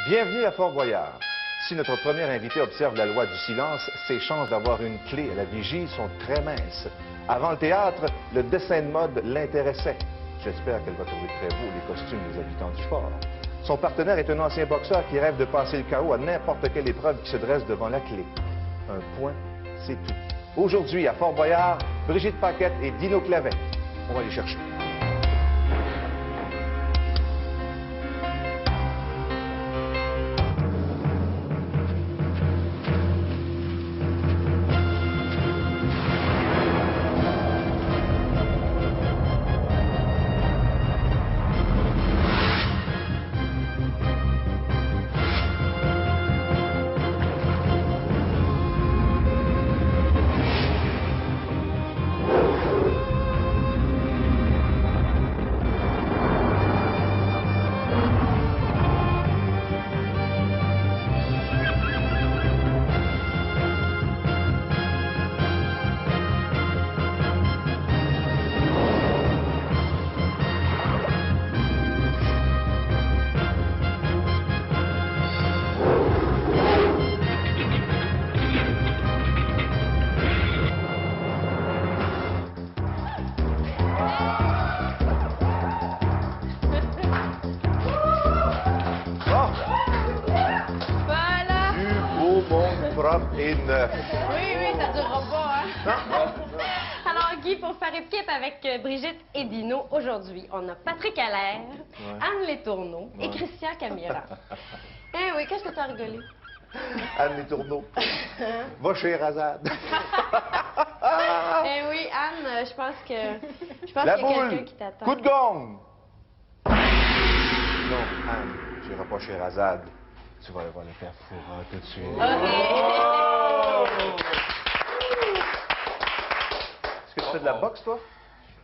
Bienvenue à Fort-Boyard. Si notre premier invité observe la loi du silence, ses chances d'avoir une clé à la vigie sont très minces. Avant le théâtre, le dessin de mode l'intéressait. J'espère qu'elle va trouver très beau les costumes des habitants du fort. Son partenaire est un ancien boxeur qui rêve de passer le chaos à n'importe quelle épreuve qui se dresse devant la clé. Un point, c'est tout. Aujourd'hui, à Fort-Boyard, Brigitte Paquette et Dino Clavet. On va les chercher. Propre et neuf. Oui, ça durera pas, hein? Alors, Guy, pour faire équipe avec Brigitte et Dino, aujourd'hui, on a Patrick Allaire, Anne Letourneau et Christian Camira. Eh oui, qu'est-ce que tu as rigolé? Anne Letourneau. Va chez Razad. Eh oui, Anne, je pense qu'il y a quelqu'un qui t'attend. Coup de gong! Non, Anne, tu n'iras pas chez Razad. Tu vas le faire fourrer tout de suite. OK. Est-ce que tu fais de la boxe, toi?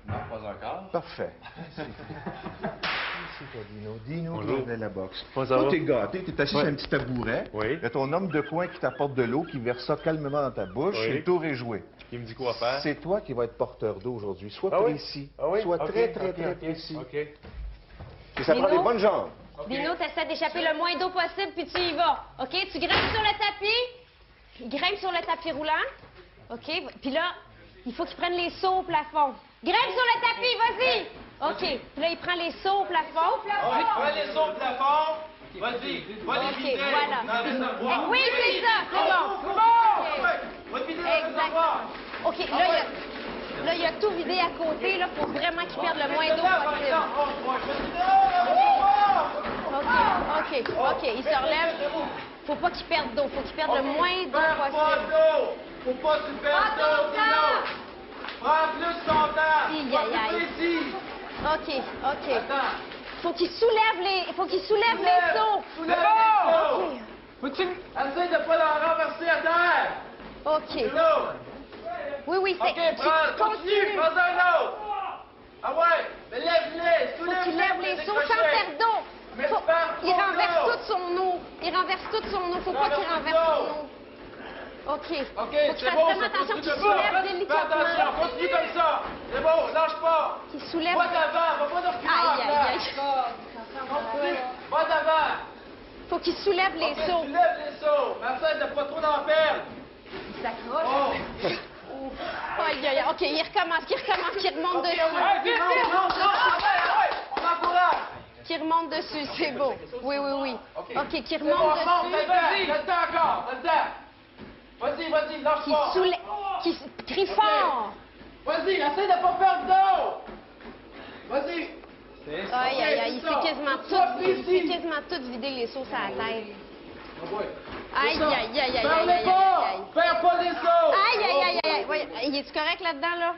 Non, pas encore. Parfait. Ici, toi, Dino. Dino, Bonjour. tu fais de la boxe. Pas Toi, savoir. t'es gâté, t'es assis sur un petit tabouret. Oui. Il y a ton homme de coin qui t'apporte de l'eau, qui verse ça calmement dans ta bouche. Oui. Et le tour est joué. Il me dit quoi faire? C'est toi qui vas être porteur d'eau aujourd'hui. Sois Ah oui? précis. Ah oui? Sois Ok, très ok. précis. OK. Et ça prend Dino? des bonnes jambes. Dino, t'essaies d'échapper le moins d'eau possible, puis tu y vas. OK? Tu grimpes sur le tapis. Grimpe sur le tapis roulant. OK? Puis là, il faut qu'il prenne les sauts au plafond. Grimpe sur le tapis, vas-y! OK. Puis là, il prend les sauts au plafond. Oui, prends les sauts au plafond. Vas-y, va les OK, vider voilà. dans le réservoir. Oui, c'est ça, c'est bon. Va te vider dans le réservoir. Exactement. OK, là, il y a tout vidé à côté, là, pour vraiment qu'il perde le moins d'eau possible. OK, il se relève. Faut pas qu'il perde d'eau, faut qu'il perde le moins d'eau Perds pas possible. d'eau. Faut pas que tu perdes d'eau, Dino. Prends plus ton temps. Aïe, Sois aïe, aïe. plus précis. OK. Attends. Faut qu'il soulève les seaux. Soulève les seaux. OK. Peux-tu... Essaye de pas l'en renverser à terre. OK. Dino. Oui, c'est... OK, prends, continue. Prends un autre. Ah ouais, mais lève-les. Faut qu'il lève les seaux sans perdre d'eau. Mais tu perds Il pas renverse d'eau. toute son eau. Faut pas qu'il renverse son eau. OK. OK, Faut qu'il c'est fasse bon, vraiment ça attention continue qu'il comme soulève ça. Fais délicatement. attention, continue comme ça. C'est bon, lâche pas. Qu'il soulève... Va d'avant, va pas de reculer en Aïe. Continue, va d'avant. Faut qu'il soulève les OK, seaux. tu lèves les sauts. Mais essaie de pas trop en perdre. Il s'accroche. Oh. Aïe. OK, il recommence, qu'il remonte dessus. Hey, vite, ouais, on encourage. Qu'il remonte dessus, c'est beau. Oui. OK, qu'il C'est bon, remonte monte, dessus. t'as encore, Vas-y, lâche Qu'il pas. soulève... Qu'il crie fort. Vas-y, essaie de pas perdre d'eau. Vas-y. Aïe, il c'est ça. fait quasiment Sois tout. précis. Il fait quasiment tout vider les sauces à la tête. Aïe. Perds pas les sauts. Aïe. Ouais, il est-tu correct là-dedans, là?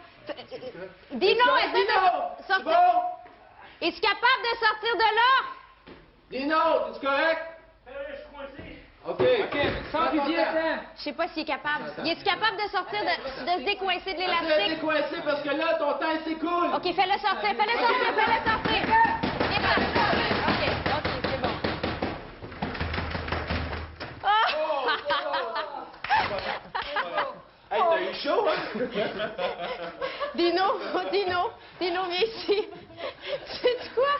Dino, essaie de sortir. Bon. Es-tu capable de sortir de là? Dino, es-tu correct? Je suis coincé. OK, sans pitié, attends. Je sais pas s'il est capable. Es-tu capable de sortir, de se décoincer de Essaie de l'élastique? décoincer parce que là, ton temps s'écoule. OK, fais-le sortir. Viens par. OK, c'est bon. Hey, t'as eu chaud, hein? Dino, viens ici. Tu sais quoi?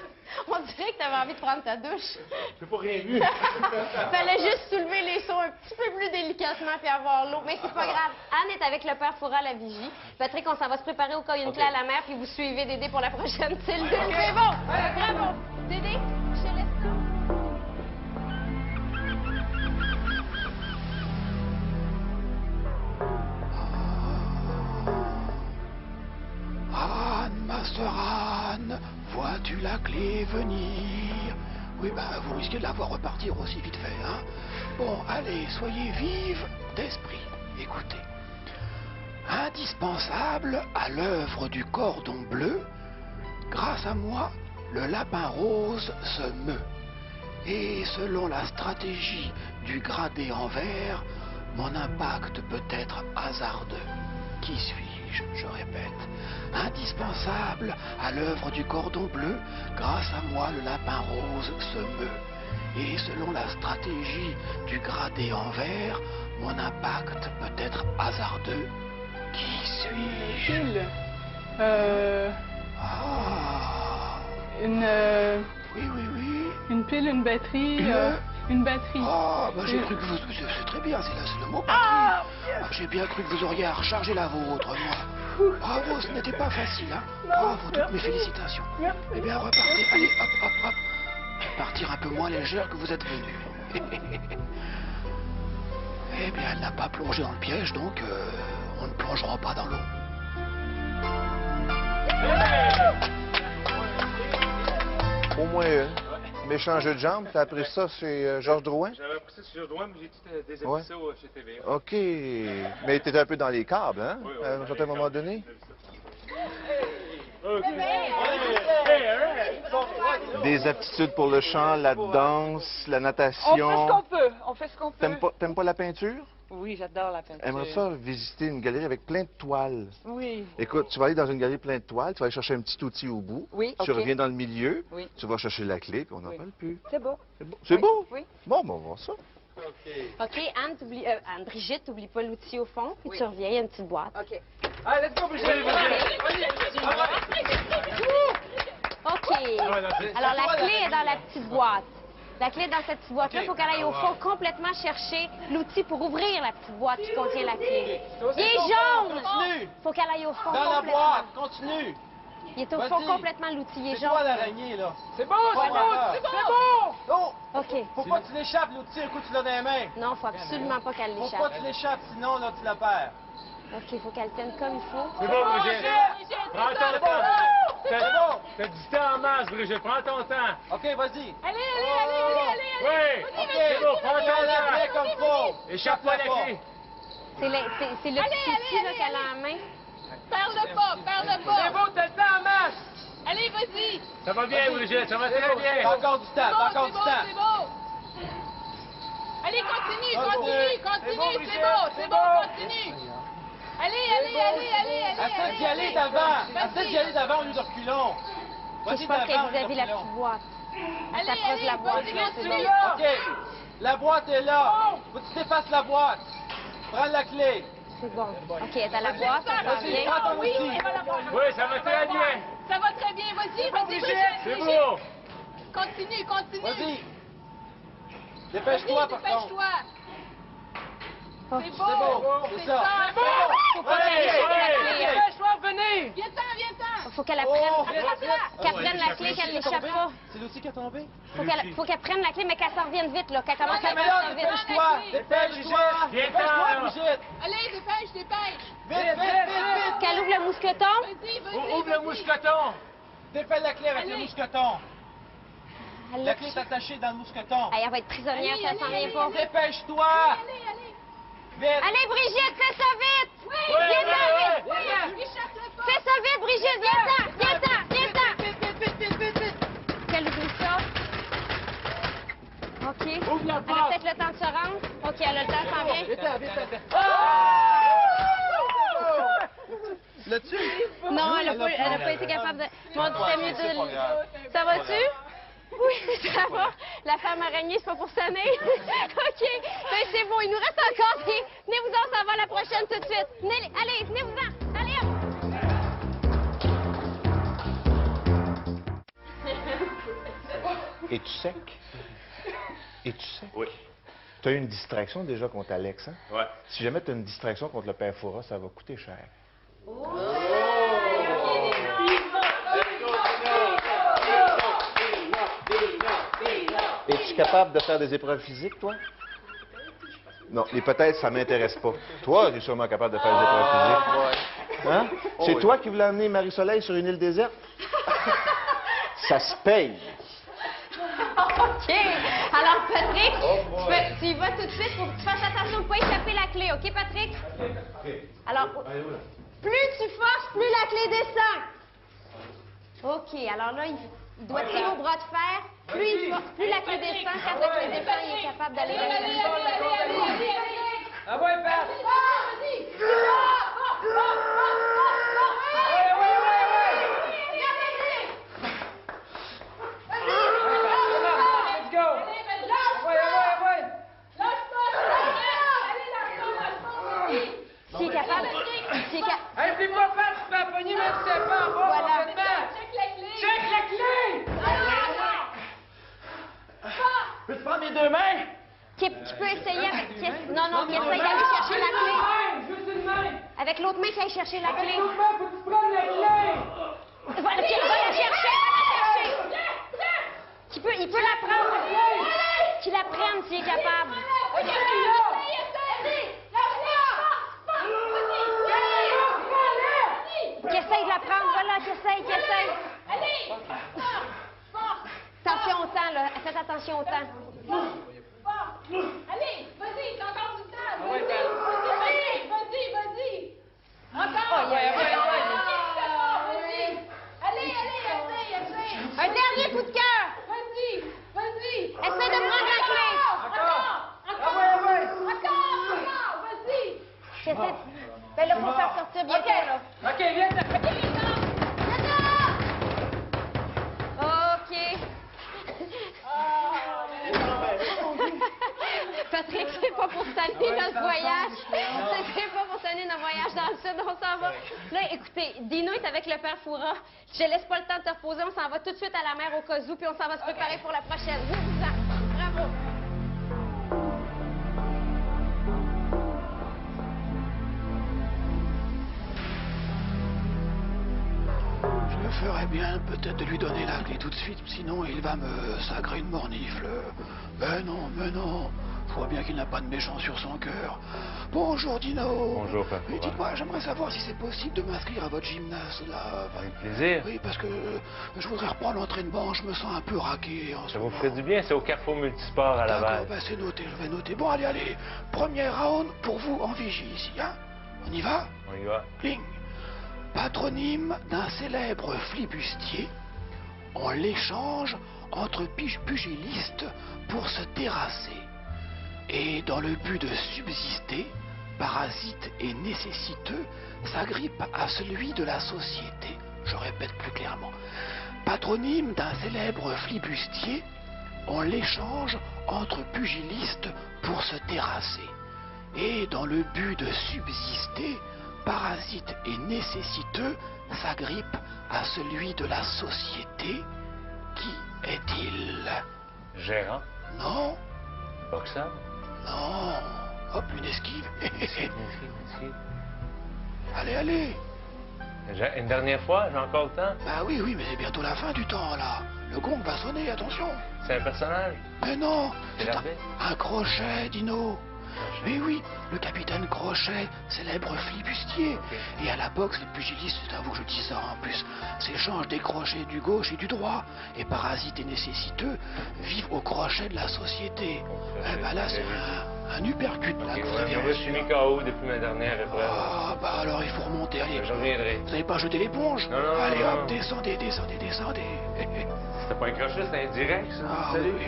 On dirait que t'avais envie de prendre ta douche. J'ai pas rien vu. Fallait juste soulever les seaux un petit peu plus délicatement puis avoir l'eau. Mais c'est pas grave. Anne est avec le père Foura à la vigie. Patrick, on s'en va se préparer au cas où il y a une clé à la mer, puis vous suivez Dédé pour la prochaine cellule. C'est bon! Bravo! Dédé, je te laisse ça. Anne, ma sœur Anne, vois-tu la clé venir? Oui, ben, vous risquez de la voir repartir aussi vite fait, hein? Bon, allez, soyez vives d'esprit. Écoutez. Indispensable à l'œuvre du cordon bleu, grâce à moi, le lapin rose se meut. Et selon la stratégie du gradé en verre, mon impact peut être hasardeux. Qui suis-je? Je répète. Indispensable à l'œuvre du cordon bleu, grâce à moi, le lapin rose se meut. Et selon la stratégie du gradé en verre, mon impact peut être hasardeux. Qui suis-je? Pile. Ah. Oui, oui, oui. Une pile, une batterie. Une batterie. Ah, bah j'ai cru que vous... C'est très bien, c'est le mot batterie. Ah, j'ai bien cru que vous auriez à recharger la vôtre, moi. Bravo, ce n'était pas facile, hein. Bravo, toutes mes félicitations. Eh bien, repartez. Allez, hop, hop, hop. Partir un peu moins légère que vous êtes venu. Eh bien, elle n'a pas plongé dans le piège, donc on ne plongera pas dans l'eau. Au moins une. Méchant jeu de jambes, t'as appris ça chez Georges Drouin? J'avais appris ça sur Georges Drouin, mais j'ai tout des Ouais. épisodes chez TV. OK. Mais t'étais un peu dans les câbles, hein? Oui, À un certain moment donné? Des aptitudes pour le chant, la danse, la On fait ce natation. qu'on peut. On fait ce qu'on peut. T'aimes pas la peinture? Oui, j'adore la peinture. Aimerais ça visiter une galerie avec plein de toiles. Oui. Écoute, tu vas aller dans une galerie pleine de toiles, tu vas aller chercher un petit outil au bout. Oui, Tu OK. reviens dans le milieu, Oui. tu vas chercher la clé, puis on n'en Oui. parle plus. C'est beau. C'est beau? C'est Oui, beau? oui. Bon, ben, on va voir ça. OK, Anne, Brigitte, t'oublies pas l'outil au fond, puis tu reviens, il y a une petite boîte. OK. Allez, let's go, Brigitte! OK. Alors, la clé est dans la petite boîte. La clé est dans cette petite boîte-là. Il faut qu'elle aille au fond complètement chercher l'outil pour ouvrir la petite boîte qui contient la clé. Il est jaune! Continue! Faut qu'elle aille au fond Dans la complètement. boîte, continue! Il est au fond Vas-y. complètement, l'outil. Il est C'est toi jaune. l'araignée, là. C'est bon, c'est bon! Oh! OK. Faut pas que tu l'échappes, l'outil, un coup tu l'as dans les mains. Non, faut absolument pas qu'elle Faut pas l'échappe. que tu l'échappes, sinon, là, tu la perds. OK, faut qu'elle tienne comme il faut. C'est bon, Brigitte. Prends ton temps. C'est bon! T'as du temps en masse, Brigitte. Prends ton temps. OK, vas-y. Oui. OK, C'est bon, prends prends la clé ton comme temps. faut. Échappe-toi la clé. C'est le petit outil là, qu'elle a en main. Perds-le pas, perds-le C'est pas. bon, t'as le temps en masse. Allez, vas-y. Ça va bien, Brigitte. Ça va C'est très bon, bien. t'as encore du temps, t'as encore du temps. c'est bon. Allez, continue, Continue. continue, C'est c'est bon, bon, Brigitte, c'est c'est bon, bon. continue. Allez. Essaie d'y aller d'avant. Essaie d'y aller d'avant au lieu de reculons. Je Vas-y pense qu'elle d'avant au est lieu de vis-à-vis la reculons. petite boîte. Elle s'approche de la boîte. là, c'est bon. OK. La boîte est là. Faut que tu dépasses la boîte. Prends la clé. C'est bon. OK, elle est à la boîte, elle s'en Vas-y, vient. prends ton outil. Oui, ça va très bien. Ça va très bien, vas-y, Brigitte. C'est beau. Continue. Vas-y. Dépêche-toi, par contre. Dépêche-toi. Oh, C'est C'est beau. bon, c'est ça. C'est bon. Faut pas qu'elle Allez, échappe la allez. clé. Dépêche-toi, venez. Viens-t'en. Faut qu'elle Oh, apprenne. vite. Qu'elle prenne la clé, qu'elle n'échappe pas. C'est l'outil qui a tombé? Faut qu'elle prenne la clé, mais qu'elle s'en revienne vite, là. Qu'elle commence OK, à mais là, faire vite. dépêche-toi. Dépêche-toi. Viens-t'en, Dépêche-toi, là. Brigitte. Allez, dépêche. Vite. Qu'elle ouvre le mousqueton. Vas-y. Ouvre le mousqueton. Défais la clé avec le mousqueton. Elle La l'a clé est attachée dans le mousqueton. Elle va être prisonnière, ça s'en vient pas. Dépêche-toi. Vite. Allez, Brigitte, fais ça vite! Oui, Viens-t'en, oui, vite! Fais ça vite, Brigitte, viens-t'en! Qu'elle ouvre ça. OK. Ouvre la Elle a porte. peut-être le temps de se rendre. OK, elle a le temps, elle s'en vient. Vite. L'as-tu? Non, elle a pas été capable de... Mon Dieu, c'est mieux de... Ça va-tu? Oui, ça va. La femme araignée, c'est pas pour sonner. OK. Ben, c'est bon. Il nous reste encore des... Venez-vous-en, ça va la prochaine tout de suite. Allez, venez-vous-en. Allez, hop. Es-tu sec? Es-tu sec? Oui. Tu as eu une distraction déjà contre Alex, hein? Ouais. Si jamais tu as une distraction contre le père Foura, ça va coûter cher. Es-tu capable de faire des épreuves physiques, toi? Non, les peut-être, ça m'intéresse pas. Toi, tu es sûrement capable de faire des épreuves physiques. Hein? C'est toi qui voulais emmener Marie-Soleil sur une île déserte? Ça se paye. OK. Alors, Patrick, tu y vas tout de suite. Faut que tu fasses attention de ne pas échapper la clé. OK, Patrick? Alors, plus tu forces, plus la clé descend. OK. Alors là, il doit tirer au bras de fer. Plus il force, plus la clé descend. Quand la clé descend, il est capable d'aller la chercher. Ah ouais, Pat! Let's go! S'il est capable, Hey, c'est pas Pat, tu peux pogner même si c'est pas en bas, Voilà. complètement. Check la clé! Peux-tu prendre mes deux mains? qui peut essayer avec... Non, qui essaye d'aller chercher la clé. Juste une main! Avec l'autre main qui aille chercher la clé. L'autre main, peux-tu prendre la clé? Va la chercher. Il peut la prendre. Qu'il la prenne s'il est capable. Qui essaye de la prendre, voilà, qui essaye. Attention au temps, là. Faites attention au temps. Allez, vas-y, t'as encore du temps. Ouais, Vas-y. Encore. Ouais. Allez, essaye. Un dernier coup de cœur. Vas-y. Essaye de prendre la clé. Encore, vas-y. J'essaie. Ben là, faut faire sortir bientôt, là. OK, viens. OK. Patrick, c'est pas pour s'amener dans le voyage. C'est pas pour s'amener dans le voyage dans le sud. On s'en va. Là, écoutez, Dino est avec le père Foura. Je te laisse pas le temps de te reposer. On s'en va tout de suite à la mer au cas où, puis on s'en va se préparer pour la prochaine. Bravo. Je ferais bien peut-être de lui donner la clé tout de suite, sinon il va me sacrer une mornifle. Mais non. Je vois bien qu'il n'a pas de méchant sur son cœur. Bonjour Dino. Bonjour, Père Oui, Foura. dites-moi, j'aimerais savoir si c'est possible de m'inscrire à votre gymnase là. Avec plaisir. Oui, parce que je voudrais reprendre l'entraînement, je me sens un peu raqué en ce Ça vous moment. ferait du bien, c'est au Carrefour Multisport à D'accord, Laval. ben c'est noté, je vais noter. Bon, allez. Premier round pour vous en vigie ici, hein. On y va? On y va. Pling. Patronyme d'un célèbre flibustier, on l'échange entre pugilistes pour se terrasser. Et dans le but de subsister, parasite et nécessiteux s'agrippe à celui de la société. Je répète plus clairement. Patronyme d'un célèbre flibustier, on l'échange entre pugilistes pour se terrasser. Et dans le but de subsister, parasite et nécessiteux s'agrippe à celui de la société. Qui est-il? Gérant. Non, Boxeur. non. Hop, une esquive. Allez. Une dernière fois, j'ai encore le temps. Bah oui, mais c'est bientôt la fin du temps, là. Le gong va sonner, attention. C'est un personnage. Mais non, C'est c'est l'arbitre. un crochet, Dino. Mais oui, le capitaine Crochet, célèbre flibustier. Et à la boxe, les pugilistes, c'est à vous que je dis ça en plus, s'échangent des crochets du gauche et du droit. Et parasites et nécessiteux vivent au crochet de la société. Eh ben là, c'est un uppercut là, que vous avez Je suis reçu. mis KO depuis ma dernière épreuve. Ah, bah alors il faut remonter, allez. Je reviendrai. Vous n'avez pas jeté l'éponge? Non, non, Allez non, hop, non. descendez. C'était pas un crochet, c'était indirect, ça. Ah Salut. oui.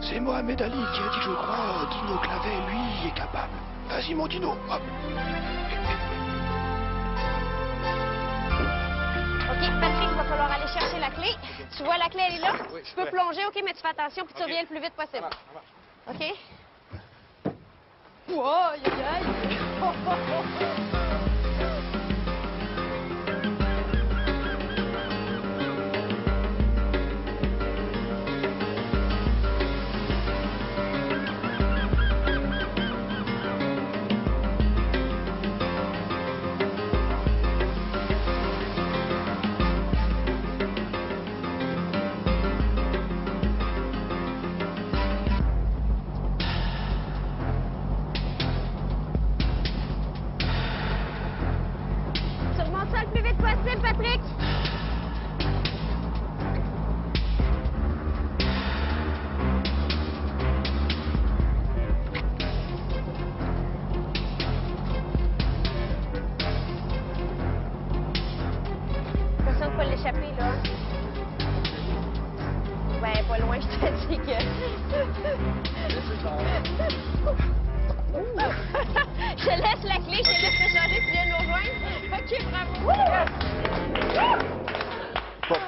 C'est Mohamed Ali qui a dit, je crois, Dino Clavet, lui, est capable. Vas-y, mon Dino, hop. OK, Patrick, il va falloir aller chercher la clé. Tu vois, la clé, elle est là. Tu peux plonger, OK, mais tu fais attention, puis tu reviens le plus vite possible. OK? Oh, aïe.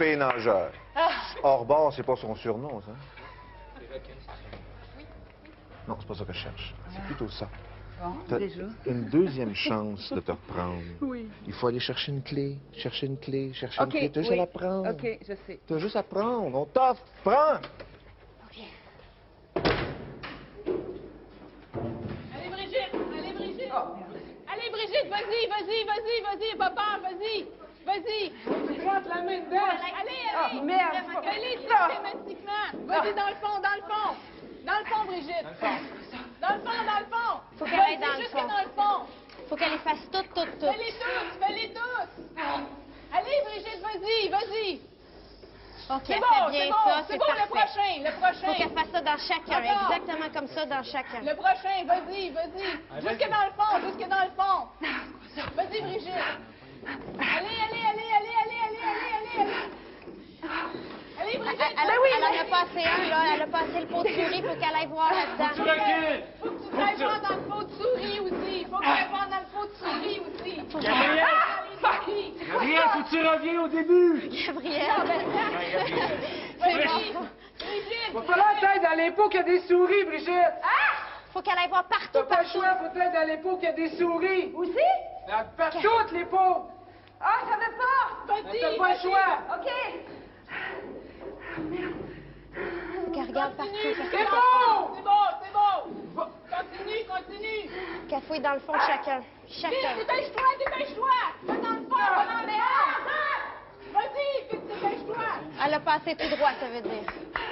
fille nageur. Hors-bord, c'est pas son surnom, ça? Non, c'est pas ça que je cherche. C'est plutôt ça. T'as une deuxième chance de te reprendre. Oui. Il faut aller chercher une clé, chercher une clé, chercher une OK, clé. T'as juste à la prendre. OK, je sais. T'as juste à prendre. On t'offre. Prends! Allez, Brigitte! Allez, Brigitte! Allez, Brigitte, vas-y, pas peur, vas-y! Vas-y! Tu rentres la main dedans. Allez! Oh, merde. Fais-les systématiquement! Vas-y, dans le fond! Dans le fond, Brigitte! Dans le fond! Faut qu'elle aille dans Vas-y, le jusque fond. dans le fond! Faut qu'elle les fasse toutes. Fais-les tous! Allez, Brigitte, vas-y! OK, C'est elle bon, fait bien ça, c'est bon, le parfait. prochain! Faut qu'elle fasse ça dans chacun, Encore. exactement comme ça dans chacun. Le prochain, vas-y! Jusque dans le fond! Vas-y, Brigitte! Allez! Allez, Brigitte! Elle en a passé un, là. Elle a passé le pot de souris. Faut qu'elle aille voir là-dedans. Tu recules! Faut que tu ailles voir dans le pot de souris aussi! Faut que tu ailles voir dans le pot de souris aussi! Gabriel! Gabriel, faut que tu reviennes au début! Gabriel. Vas-y! bon. Brigitte! Va falloir que t'ailles dans les pots qu'il y a des souris, Brigitte. Faut qu'elle aille voir T'as partout, pas le partout. choix, faut que t'ailles dans les pots qu'il y a des souris. Aussi? Partout, les pots. Ah, je savais pas! Vas-y! T'as pas le choix. OK! Faut qu'elle regarde partout. C'est bon! Continue! Qu'elle fouille dans le fond chacun. Chacun. Dépêche-toi! Va dans le fond, va dans les Vas-y, vite, dépêche-toi! Elle a passé tout droit, ça veut dire.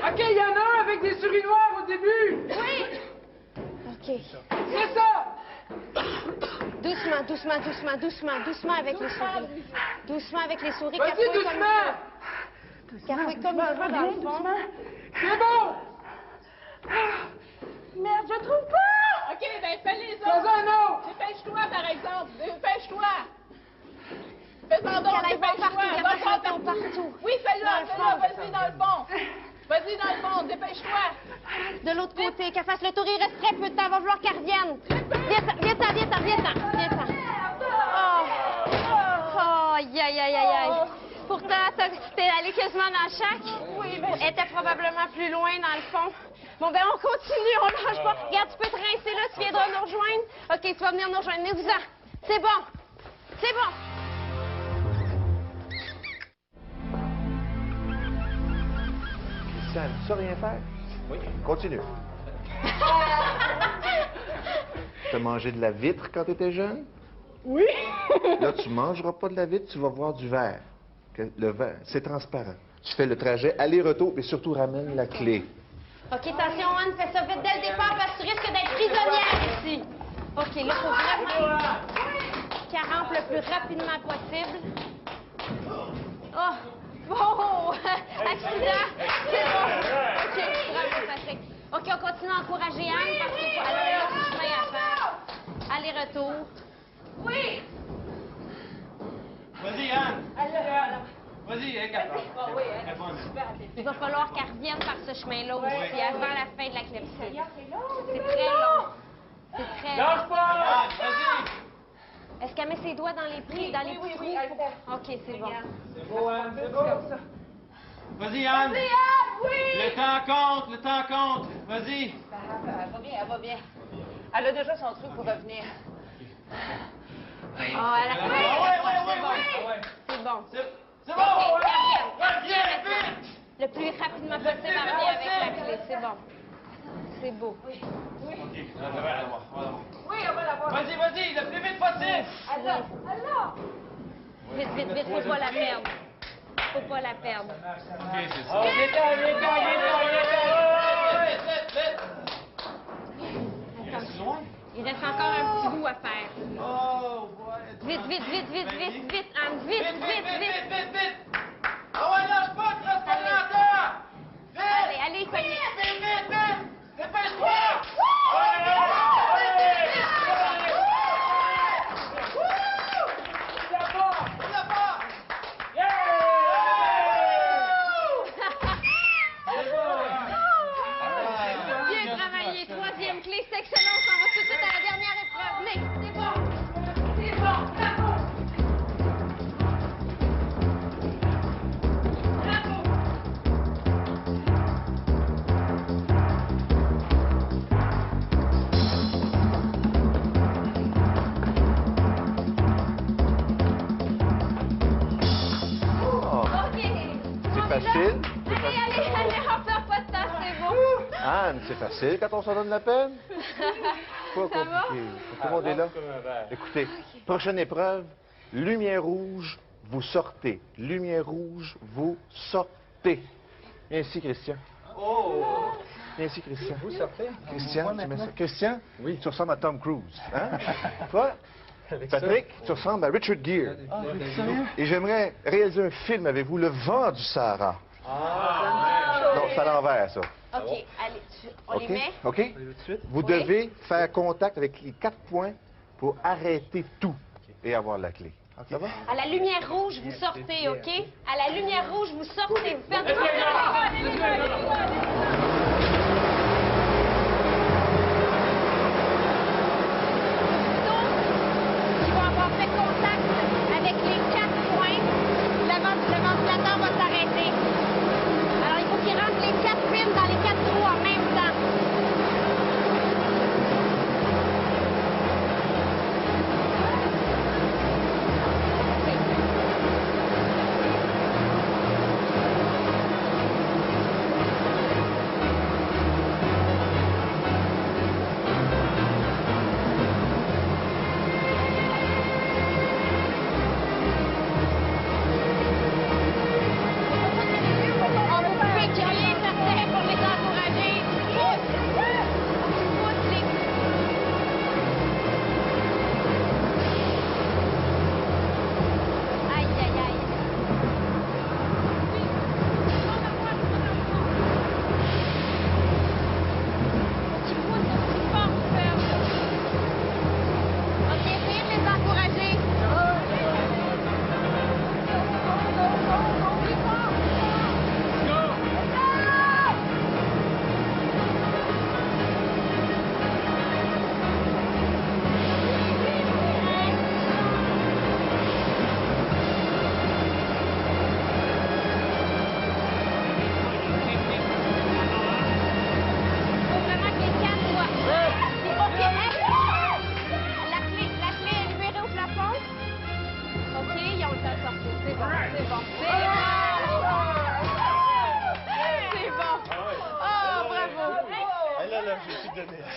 OK, il y en a un avec des souris noires au début. Oui! OK. C'est ça. Doucement avec les souris. Doucement avec les souris. Vas-y, Qu'elle fouille comme doucement. il faut. Qu'elle fouille comme il faut dans le fond. C'est bon. Merde, je trouve pas! OK, ben fais les Fais autres! un autre. Dépêche-toi, par exemple! Dépêche-toi! Fais-en d'autres, Qu'elle aille voir dépêche-toi! partout, Va qu'elle voir fasse partout. Oui, Dans fais-le, le fais-le, fond. vas-y dans le fond! Vas-y dans le fond, dépêche-toi! De l'autre côté, qu'elle fasse le tour. Il reste très peu de temps. Va vouloir qu'elle revienne. Viens-t'en. Oh, aïe. Pourtant, t'es allé quasiment dans chaque. Oui, mais... Elle était probablement plus loin dans le fond. Bon, ben, on continue, on lâche pas. Regarde, tu peux te rincer là, tu viendras nous rejoindre. OK, tu vas venir nous rejoindre. Venez-vous-en. C'est bon. Christiane, tu sais rien faire? Oui. Continue. T'as mangé de la vitre quand t'étais jeune? Oui! Là, tu mangeras pas de la vitre, tu vas voir du verre. Le verre, c'est transparent. Tu fais le trajet aller-retour et surtout ramène la clé. OK, attention, Anne, fais ça vite dès le départ parce que tu risques d'être prisonnière ici. OK, là, faut vraiment qu'elle rentre le plus rapidement possible. Oh! Accident! C'est bon. OK, bravo, Patrick. OK, on continue à encourager Anne parce qu'elle a un long chemin à faire. Aller-retour. Oui! Vas-y, Anne! Vas-y, elle est capable. Il va falloir qu'elle revienne par ce chemin-là aussi avant la fin de la clepsydre. C'est très long. Lâche pas! Vas-y! Est-ce qu'elle met ses doigts dans les petits trous? OK, c'est bon. C'est beau, Anne, c'est beau! Vas-y, Anne! Oui! Le temps compte! Vas-y! Elle va bien. Elle a déjà son truc pour revenir. Oh, elle a Ouais. C'est bon. C'est bon! Reviens, vite! Le plus rapidement possible, elle revient avec la clé. C'est bon. C'est beau. OK, on va l'avoir. Oui, on va la voir. Vas-y, le plus vite possible! Alors! Vite, faut pas la perdre. Faut pas la perdre. OK, c'est ça. Vite! Attends. Il reste encore un petit bout à faire. Oh, ouais. Vite, Anne. Vite. Ah ouais, lâche pas, tu restes pas longtemps! Vite! Allez, cognez. Vite! Dépêche-toi! Bien travaillé. Troisième clé, c'est excellent. On va tout de suite à la dernière épreuve. Venez, c'est bon. Anne, c'est facile quand on s'en donne la peine. Pas compliqué. Tout le monde est là? Écoutez, prochaine épreuve, lumière rouge, vous sortez. Lumière rouge, vous sortez. Viens ici, Christian. Viens ici, Christian. Vous sortez? Christian, tu mets ça. Christian, oui. Tu ressembles à Tom Cruise. Hein? Toi, Patrick, tu ressembles à Richard Gere. Et j'aimerais réaliser un film avec vous, Le vent du Sahara. Non, c'est à l'envers, ça. OK, allez, on les met. OK? Vous devez faire contact avec les 4 points pour arrêter tout et avoir la clé. Ça va? À la lumière rouge, vous sortez, OK? À la lumière rouge, vous sortez. Vous perdez pas qui vont avoir fait contact avec les 4 points, le ventilateur va s'arrêter. Alors, il faut qu'ils rentrent les 4 pins dans les 4 trous en même temps.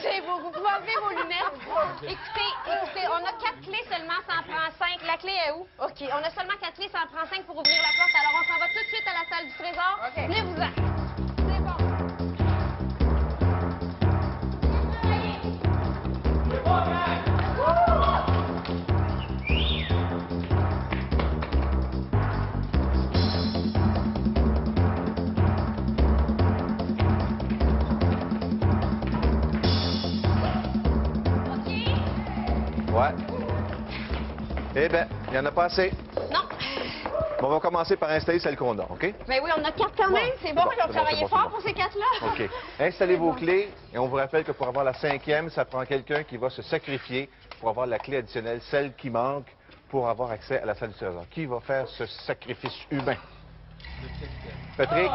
C'est beau. Vous pouvez enlever vos lunettes. Écoutez, on a 4 clés seulement, ça en prend 5. La clé est où? OK, on a seulement 4 clés, ça en prend 5 pour ouvrir la porte. Alors, on s'en va tout de suite à la salle du trésor. Venez-vous-en. C'est bon. Ouais. Eh bien, il n'y en a pas assez. Non. Bon, on va commencer par installer celle qu'on a, OK? Ben oui, on a 4 quand même. C'est bon, ils ont travaillé fort pour ces 4-là. OK. Installez vos clés et on vous rappelle que pour avoir la 5e, ça prend quelqu'un qui va se sacrifier pour avoir la clé additionnelle, celle qui manque, pour avoir accès à la salle du trésor. Qui va faire ce sacrifice humain? Patrick?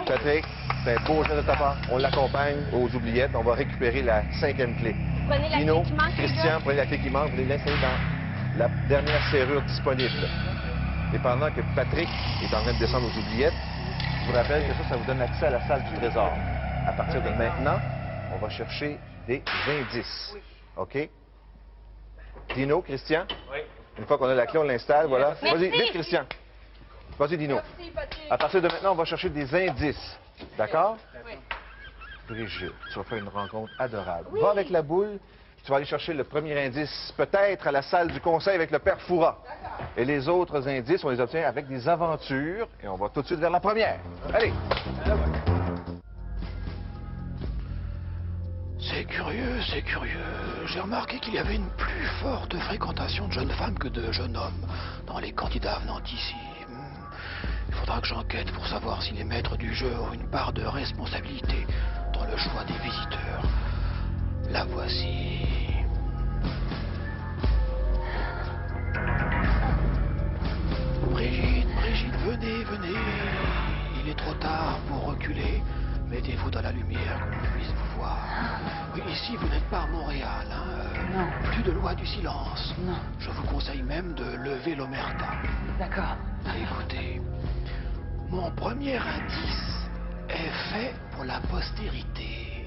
Patrick, c'est un beau jeu de ta part. On l'accompagne aux oubliettes. On va récupérer la 5e clé. Prenez la Dino, clé qui manque, les Christian, gars. prenez la clé qui manque. Vous l'installez dans la dernière serrure disponible. Et pendant que Patrick est en train de descendre aux oubliettes, je vous rappelle que ça vous donne accès à la salle du trésor. À partir de maintenant, on va chercher des indices. OK? Dino, Christian? Oui. Une fois qu'on a la clé, on l'installe, voilà. Merci. Vas-y, vite, Christian. Vas-y, Dino. À partir de maintenant, on va chercher des indices. D'accord? Oui. Brigitte, tu vas faire une rencontre adorable. Va avec la boule, tu vas aller chercher le premier indice, peut-être à la salle du conseil avec le père Foura. Et les autres indices, on les obtient avec des aventures. Et on va tout de suite vers la première. Allez! C'est curieux, c'est curieux. J'ai remarqué qu'il y avait une plus forte fréquentation de jeunes femmes que de jeunes hommes dans les candidats venant d'ici. Il faudra que j'enquête pour savoir si les maîtres du jeu ont une part de responsabilité dans le choix des visiteurs. La voici. Brigitte, venez, venez. Il est trop tard pour reculer. Mettez-vous dans la lumière, que l'on puisse vous voir. Oui, ici, vous n'êtes pas à Montréal, hein. Non. Plus de loi du silence. Non. Je vous conseille même de lever l'omerta. D'accord. Écoutez, mon premier indice est fait pour la postérité.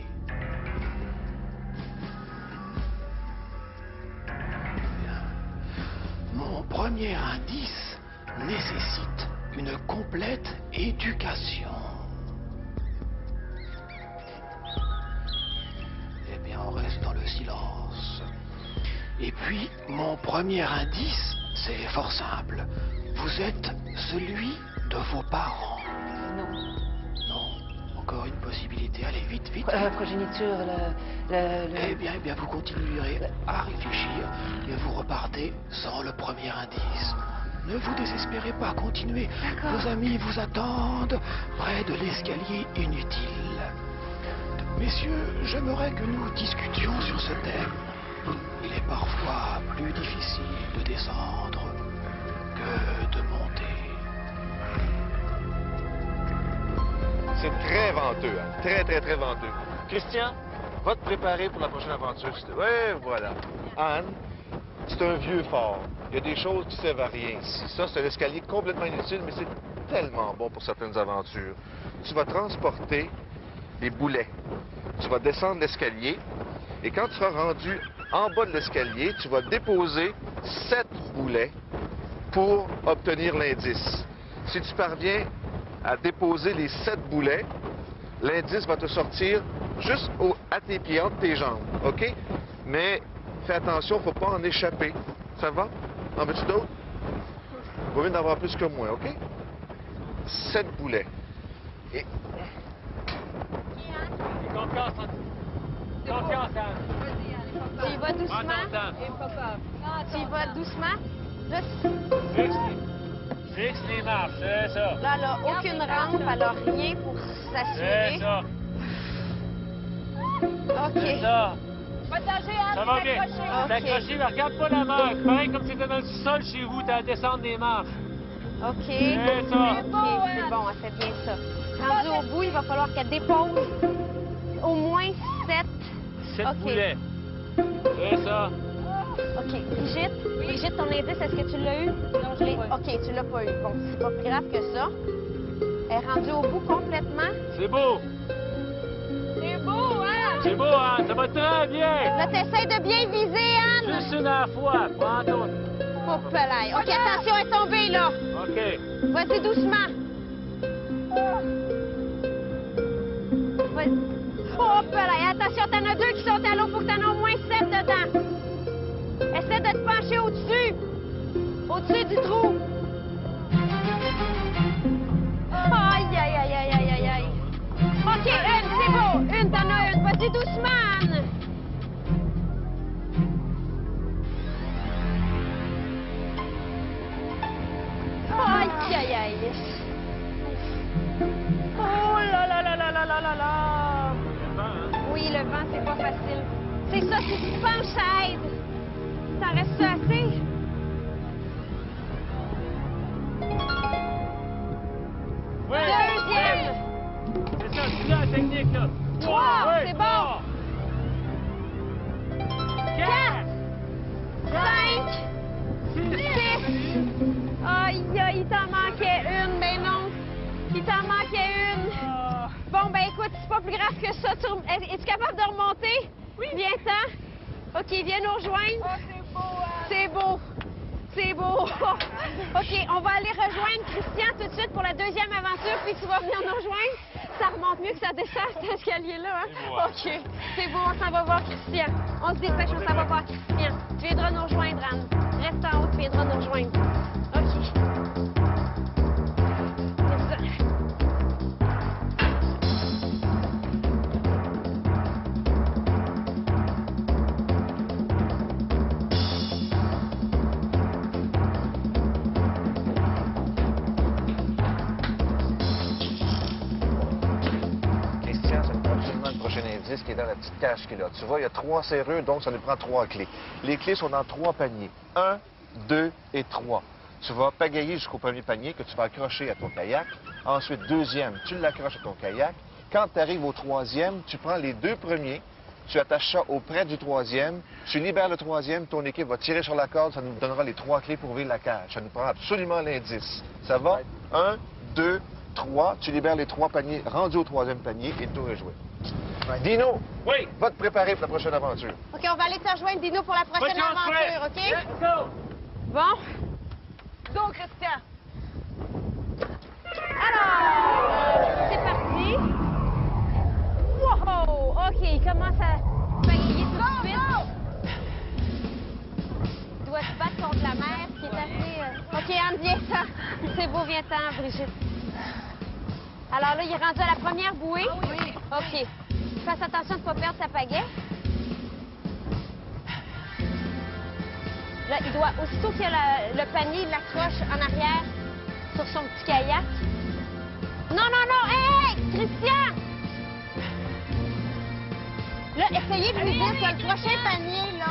premier indice nécessite une complète éducation. Eh bien, on reste dans le silence. Et puis, mon premier indice, c'est fort simple. Vous êtes celui de vos parents. Non. Non, encore une possibilité. Allez, vite, vite. Progéniture, Eh bien, vous continuerez à réfléchir et vous repartez sans le premier indice. Ne vous désespérez pas, continuez. Vos amis vous attendent près de l'escalier inutile. Messieurs, j'aimerais que nous discutions sur ce thème. Il est parfois plus difficile de descendre que de monter. C'est très venteux, hein? Très venteux. Christian, va te préparer pour la prochaine aventure. Oui, voilà. Anne, c'est un vieux fort. Il y a des choses qui servent à rien ici. Ça, c'est un escalier complètement inutile, mais c'est tellement bon pour certaines aventures. Tu vas transporter des boulets. Tu vas descendre l'escalier, et quand tu seras rendu en bas de l'escalier, tu vas déposer 7 boulets pour obtenir l'indice. Si tu parviens à déposer les 7 boulets, l'indice va te sortir juste à tes pieds, entre tes jambes, OK? Mais fais attention, il ne faut pas en échapper. Ça va? En veux-tu d'autres? Vaut mieux d'en avoir plus que moi, OK? 7 boulets. Et... Confiance, Anne. Tu y vas doucement. Tu y vas doucement. Là, Fixe les marches, c'est ça. là, elle a aucune rampe, elle a rien pour s'assurer. C'est ça. OK. C'est ça. Pas de danger, Anne. Ça va bien. OK. T'accrocher, mais regarde pas la marche. Pareil comme si t'étais dans le sol chez vous, t'as à descendre des marches. OK. C'est ça. OK, c'est bon, elle fait bien ça. Rendu au bout, il va falloir qu'elle dépose au moins 7. 7 OK. boulets. C'est ça. OK. Brigitte, ton indice, est-ce que tu l'as eu? Non, je l'ai pas eu. OK, tu l'as pas eu. Bon, c'est pas plus grave que ça. Elle est rendue au bout complètement. C'est beau. C'est beau, hein? C'est beau, hein? Ça va très bien. Là, t'essaies de bien viser, Anne. Juste une à la fois. Prends ton. Oh, pelaille. OK, attention, elle est tombée, là. OK. Vas-y doucement. Vas-y. Oh, pelaille. Attention, t'en as 2 qui sont à l'eau. Faut que t'en aies au moins 7 dedans. Essaie de te pencher au-dessus. Au-dessus du trou. Aïe, aïe, aïe, aïe, aïe, aïe, aïe. OK, une, c'est beau. Une, t'en as une. Vas-y doucement, Anne. Aïe, aïe, aïe. Oh là là là là là là là là. Oui, le vent, c'est pas facile. C'est ça, si tu te penches, ça aide. T'en restes assez? Oui. Deuxième. C'est ça, c'est ça la technique, là. 3, Oui, c'est bon. 4, 5, 6. Aïe, aïe, il t'en manquait une, mais non. Il t'en manquait une. Bon, ben écoute, c'est pas plus grave que ça. Es-tu capable de remonter? Oui. Viens-t'en. OK, viens nous rejoindre. Oh, c'est beau, hein? C'est beau. C'est beau. OK, on va aller rejoindre Christian tout de suite pour la deuxième aventure, puis tu vas venir nous rejoindre. Ça remonte mieux que ça descend cet escalier-là, hein? C'est beau, hein? OK, c'est beau, on s'en va voir Christian. On se dépêche, on s'en va voir Christian. Tu viendras nous rejoindre, Anne. Reste en haut, tu viendras nous rejoindre. OK. C'est ça. Christian, ça nous prend absolument le prochain indice qui est dans la petite cache qui est là. Tu vois, il y a 3 serrures, donc ça nous prend 3 clés. Les clés sont dans 3 paniers. 1, 2 et 3. Tu vas pagayer jusqu'au premier panier que tu vas accrocher à ton kayak. Ensuite, deuxième, tu l'accroches à ton kayak. Quand tu arrives au troisième, tu prends les 2 premiers, tu attaches ça auprès du troisième, tu libères le troisième, ton équipe va tirer sur la corde, ça nous donnera les 3 clés pour ouvrir la cage. Ça nous prend absolument l'indice. Ça va? 1, 2, 3, tu libères les 3 paniers rendus au troisième panier et le tour est joué. Dino, Oui. va te préparer pour la prochaine aventure. OK, on va aller te rejoindre, Dino, pour la prochaine Bonne chance, aventure, OK? Let's go. Bon, go, Christian! Alors, c'est parti. Wow! OK, il commence à pagayer tout de suite. Il doit se battre contre la mer, ce qui est assez... OK, Anne, viens-t'en. C'est beau, viens-t'en, Brigitte. Alors là, il est rendu à la première bouée. Ah oui. OK. Fasse attention de ne pas perdre sa pagaie. Là, il doit, aussitôt qu'il y a le panier, il l'accroche en arrière sur son petit kayak. Non, non, non! Hé! Christian! Là, essayez de lui dire que le prochain panier, là,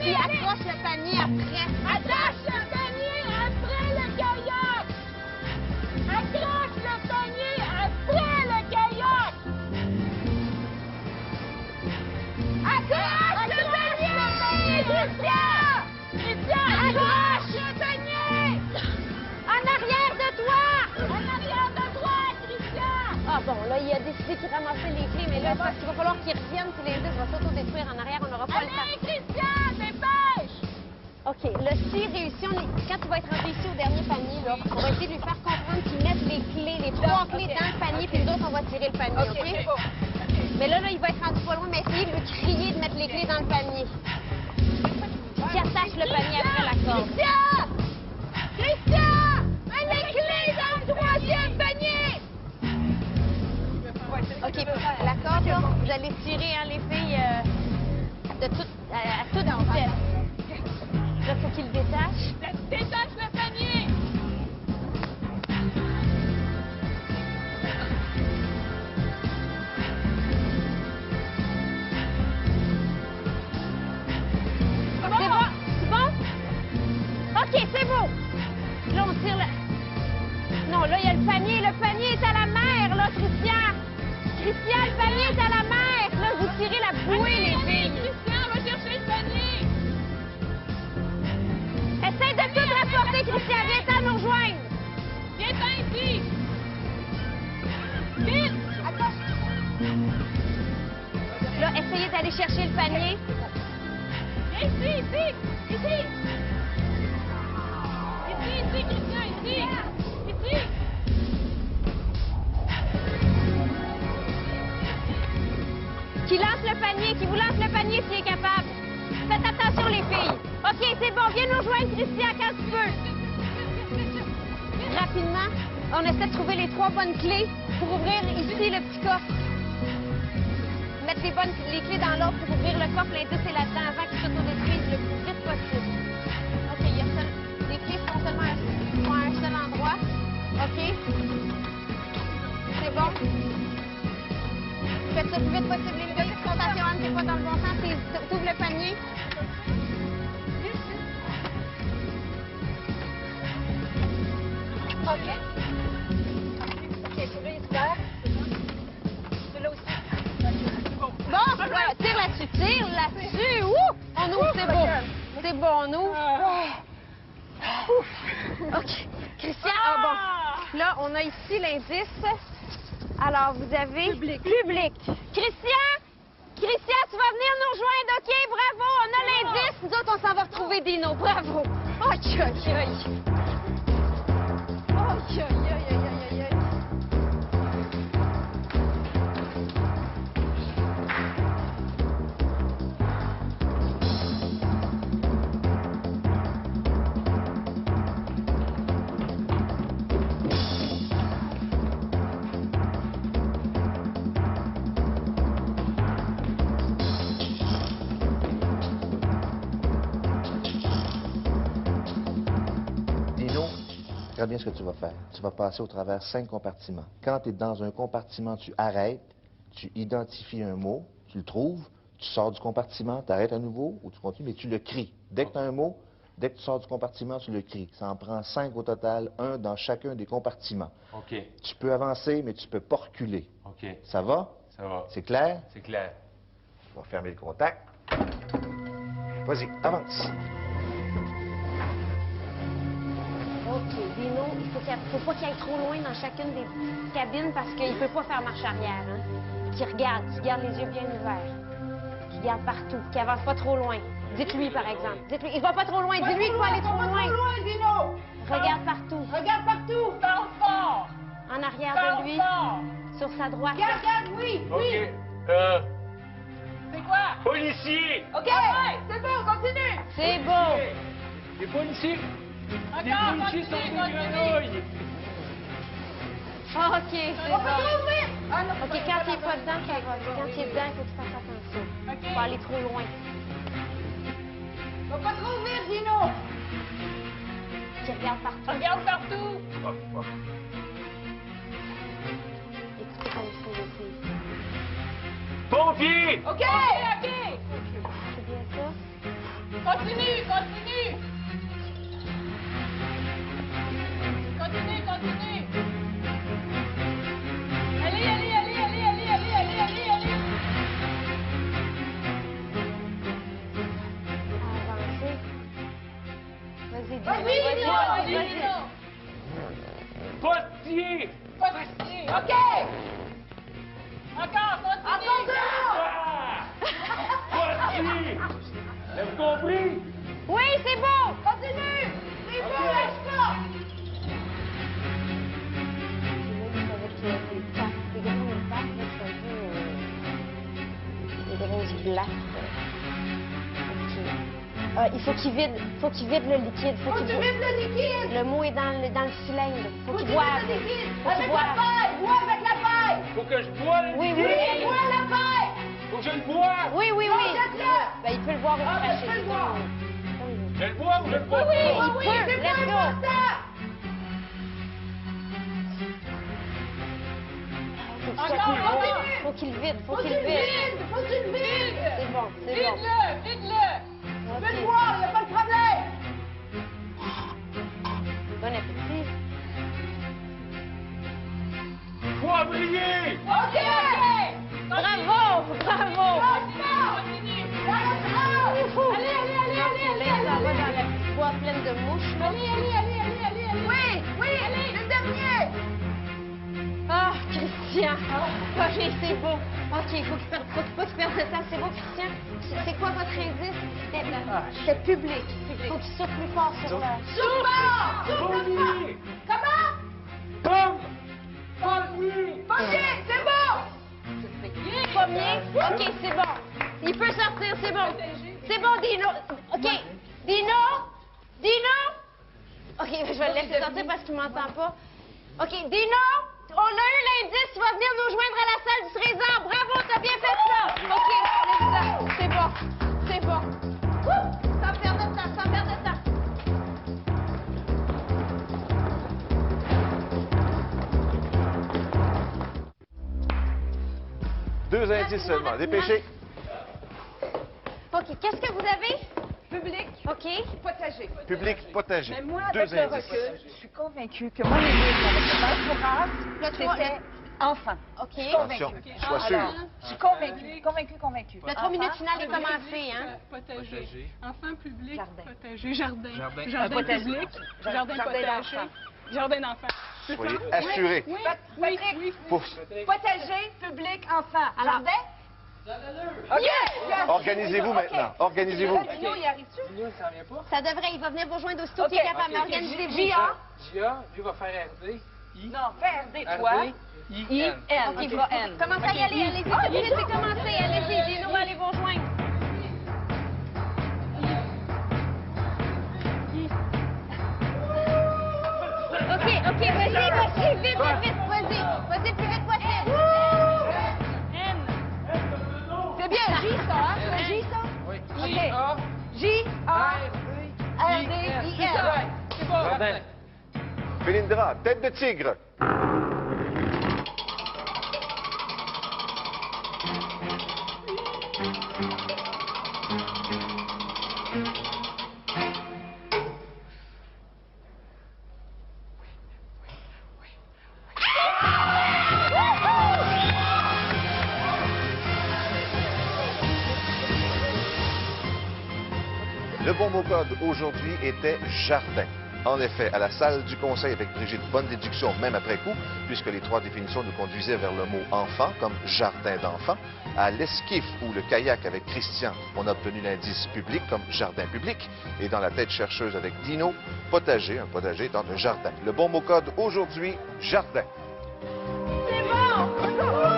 il accroche le panier après. Attache le panier après le kayak! Accroche le panier après le kayak! Accroche le panier! Christian! Christian, accroche le panier! En arrière de toi! En arrière de toi, Christian! Ah bon, là, il a décidé qu'il ramassait les clés, mais là, c'est parce qu'il va falloir qu'il revienne si l'indice va s'auto-détruire en arrière, on n'aura pas le temps. Allez, Christian, dépêche! OK, là, s'il réussit, quand il va être rendu ici au dernier panier, là, on va essayer de lui faire comprendre qu'il mette les clés, les 3 clés dans le panier, puis nous autres, on va tirer le panier, OK? c'est bon. Mais là, il va être rendu pas loin, mais essayez de lui crier de mettre les clés dans le panier. Qui attache le panier après la corde. Christian! Christian! Mets les clés dans le troisième panier! OK, la corde, là, vous allez tirer, hein, les filles, à toute vitesse. Là, il faut qu'il le détache. Détache le panier! C'est bon? C'est bon? OK, c'est beau. Là, on tire le... Non, là, il y a le panier. Le panier est à la mer, là, Christian. Christian, le panier est à la mer. Là, vous tirez la bouée, les filles. Christian, va chercher le panier! Essaye de tout rapporter, Christian. Viens-t'en nous rejoindre. Viens-t'en ici! Vite! Là, essayez d'aller chercher le panier. Viens ici, ici! Ici! Ici, Christian, ici! Ici! Qui lance le panier, qui vous lance le panier s'il est capable. Faites attention, les filles. OK, c'est bon. Viens nous rejoindre, Christian, quand tu peux. Rapidement, on essaie de trouver les 3 bonnes clés pour ouvrir ici le petit coffre. Mettre les clés dans l'ordre pour ouvrir le coffre. L'indice est là-dedans avant qu'il s'autodétruise le plus vite possible. OK, les clés sont seulement à un seul endroit. OK. C'est bon. Faites ça le plus vite possible. Les gars, attention, Anne, c'est pas dans le bon sens. T'ouvres le panier. OK. OK, celui-là, il se perd. Celui-là aussi. Bon, voilà, tire là-dessus. Ouh! On ouvre, c'est beau. C'est bon, on ouvre. Ouf. OK. Christian, bon. Là, on a ici l'indice. Alors, vous avez... Public. Christian! Christian, tu vas venir nous rejoindre, OK? Bravo! On a l'indice. Nous autres, on s'en va retrouver Dino. Bravo! Aïe, aïe, aïe. Aïe, aïe, aïe, aïe, aïe, aïe. Très bien ce que tu vas faire. Tu vas passer au travers 5 compartiments. Quand tu es dans un compartiment, tu arrêtes, tu identifies un mot, tu le trouves, tu sors du compartiment, tu arrêtes à nouveau ou tu continues, mais tu le cries. Dès que tu as un mot, dès que tu sors du compartiment, tu le cries. Ça en prend 5 au total, 1 dans chacun des compartiments. OK. Tu peux avancer, mais tu ne peux pas reculer. OK. Ça va? Ça va. C'est clair? C'est clair. On va fermer le contact. Vas-y, avance. OK, Dino, faut pas qu'il aille trop loin dans chacune des petites cabines parce qu'il peut pas faire marche arrière. Hein? Qu'il regarde, les yeux bien ouverts. Qu'il regarde partout, qu'il avance pas trop loin. Dites-lui, par exemple. Dites-lui, il va pas trop loin. Dis-lui qu'il va aller trop loin. Dino! Regarde partout. Regarde partout! Parle fort! En arrière Parle de lui, fort! sur sa droite. Regarde, regarde, oui, oui! OK. C'est quoi? Policier! OK, c'est bon, continue! C'est beau. Les policiers! Les Encore, policiers sont continue, des continue! grenouilles! OK, c'est On peut bon. trouver! Ah non, OK, quand il est pas dedans, ça va. Quand il est dedans, il faut que tu fasses attention. OK. Il va aller trop loin. Va pas trop vite, Dino! Qui regarde partout. Regarde partout! Écoutez comme il faut les filles. Pompier! OK, OK! C'est bien ça? Continue, continue! Continue, continue! Allez, allez, allez, allez, allez, allez, allez, allez, allez! Avancer. Vas-y, dis-moi. Vas-y, Dino! Vas-y, Vas-y, Dino! Postier! Continue! OK! Encore, continue! Ah! Postier! Avez-vous compris? Oui, c'est beau. Continue! C'est bon, lâche-toi! Des grosses blattes. Il faut qu'il vide le liquide. Faut que tu vides le liquide! Le mot est dans le cylindre. Faut Faut que qu'il tu boive. vides le liquide! Faut qu'il Avec la boive. paille! Bois avec la paille! Faut que je bois le Oui, oui, liquide. Oui, bois la paille! Faut que je le bois. Oui, oui, Non, oui. jette-le! Ben, il peut le boire ou le Ah, ben, cracher. je peux le boire. Je le bois ou je le bois Oui, pas? oui, oui, peut, c'est pas let's go. important! Faut qu'il vide. Faut Faut que qu'il tu le vide. vides! Faut que tu le vides! C'est bon, c'est bon. Vide-le! Vide-le! Tu peux Ok. le boire, y a pas de problème! Bon appétit. Poivrier! OK! Bravo, bravo. Continue! Allez, allez, allez, allez, Là, ça va allez! dans la petite boîte pleine de mouches. là. Allez, allez, allez, allez, allez, allez! Oui, oui, allez, le dernier! Ah, Christian. OK, c'est beau. OK, il faut qu'il perde de temps. C'est beau, Christian. C'est quoi votre indice? C'est public. Il faut qu'il souffle plus fort sur le... Souffle! Pommier! Comment? Pomme! Pommier! Pommier, c'est bon! Pommier. OK, c'est bon. Il peut sortir, c'est bon. C'est bon, Dino. OK. Dino? Dino? OK, je vais le laisser sortir parce qu'il ne m'entend pas. OK, Dino? On a eu l'indice, tu vas venir nous joindre à la salle du trésor. Bravo, t'as bien fait ça. OK, laisse-le. C'est bon. C'est bon. Ouh, sans perdre de temps, sans perdre de temps. Deux indices seulement. Dépêchez. OK, qu'est-ce que vous avez? Public, OK. potager. Public potager. Mais moi, Deux avec le indices. recul, je suis convaincue que mon énigme avec le Maître Le trois- c'était enfant. OK. Je suis Attention, convaincue. sois sûr. Alors, je suis convaincue. Le 3 minutes finale est commencé, hein? Potager. Enfant public, Jardin. potager, jardin. Jardin. Jardin Potager. public, Jardin jardin potager, d'enfants. jardin d'enfants. Soyez assurés. Oui, Patrick, oui. Pour Potager, public, enfant. Alors- Jardin? OK! Yes! organisez-vous OK. maintenant. Organisez-vous. Dino, il arrive-tu? Dino, ça vient pas? Ça devrait, il va venir vous joindre aussitôt OK. qu'il est capable. OK. Organisez-vous. J.A. Gia, lui va faire RD. Non, RD, toi. RD. I-N. I-N. OK, Il va N. commencez à y aller, allez-y. Ah, 2 minutes, c'est commencé. Allez-y, Dino, allez vous rejoindre. OK, vas-y, vite, vite, vas-y. Vas-y, le plus vite possible. C'est bien J, ça, hein? C'est J, ça? Oui. OK. J-A. J-A. R-D. R-D-I-N. C'est bon. Jardin. Félindra, tête de tigre. Le bon mot code aujourd'hui était jardin. En effet, à la salle du conseil avec Brigitte, bonne déduction même après coup, puisque les 3 définitions nous conduisaient vers le mot enfant, comme jardin d'enfants. À l'esquif ou le kayak avec Christian, on a obtenu l'indice public comme jardin public. Et dans la tête chercheuse avec Dino, potager, un potager étant un jardin. Le bon mot code aujourd'hui, jardin. C'est bon!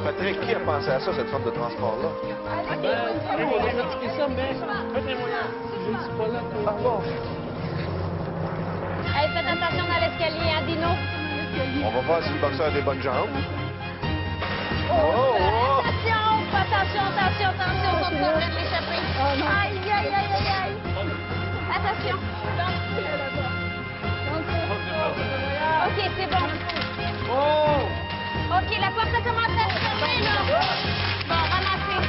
Patrick, qui a pensé à ça, cette forme de transport-là? On a pratiqué ça, mais faites les moyens. Je suis pas là pour... Ah bon? Hey, faites attention dans l'escalier, hein, Dino? On va voir si le boxeur a des bonnes jambes. Attention, faut que ça de l'échapper. Aïe. Attention. OK, c'est bon. OK, la porte a commencé à se fermer, là. Bon, ramassez.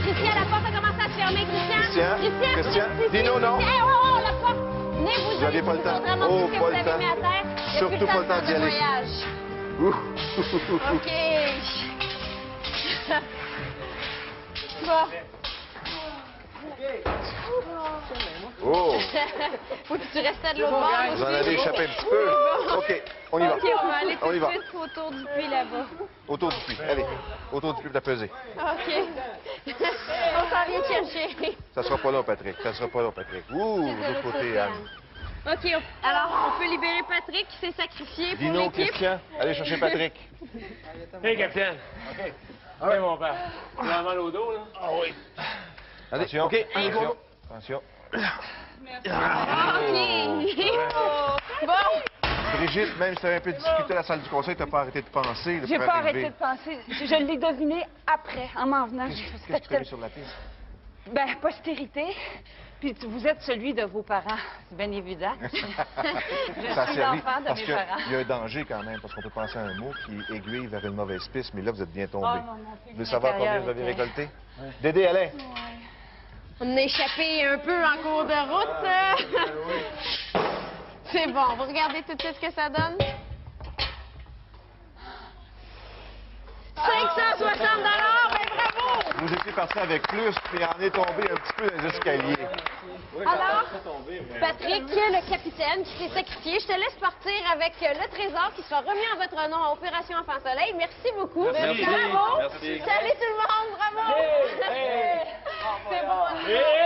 Christian, la porte a commencé à se fermer. Christian. Dino, non. Oh, la porte. Venez, Vous n'aviez pas le temps. Oh, pas le temps. Mis à terre. Surtout pas le temps d'y aller. OK. Bon. Oh! Faut que tu restes de l'autre bord. Vous en avez échappé un petit peu. OK, on y va. OK, on va aller tout On y de va. suite autour du puits là-bas. Autour du puits. Allez, autour du puits de la pesée. OK. On s'en vient chercher. Ça sera pas long, Patrick. Ouh, de l'autre côté, Anne. OK, alors on peut libérer Patrick qui s'est sacrifié pour Dino, l'équipe. Christian, allez chercher Patrick. Hey, capitaine. OK. Hey, mon père. Tu as mal au dos, là? Ah oui. Attention. OK, attention. OK. Bon. Brigitte, même si tu avais un peu de difficulté à la salle du conseil, tu n'as pas arrêté de penser. J'ai pas arrêté de penser. Je l'ai deviné après, en m'en venant. Qu'est-ce que tu connais sur la piste? Ben, postérité. Puis vous êtes celui de vos parents, c'est bien évident. Je Ça a suis servi l'enfant de parce mes qu'il parents. y a un danger quand même, parce qu'on peut penser à un mot qui aiguille vers une mauvaise piste, mais là, vous êtes bien tombé. Oh, non, mon fils Vous voulez savoir combien intérieur vous avez était- récolté? Dédé, allez. On a échappé un peu en cours de route. C'est bon. Vous regardez tout de suite ce que ça donne? 560 $! Ben bravo! Vous étiez parti avec plus, puis en est tombé un petit peu dans les escaliers. Alors, Patrick, le capitaine qui s'est sacrifié, je te laisse partir avec le trésor qui sera remis en votre nom à Opération Enfant Soleil. Merci beaucoup. Merci. Bravo. Merci. Salut tout le monde. Bravo. Hey, hey. C'est bon. Hey!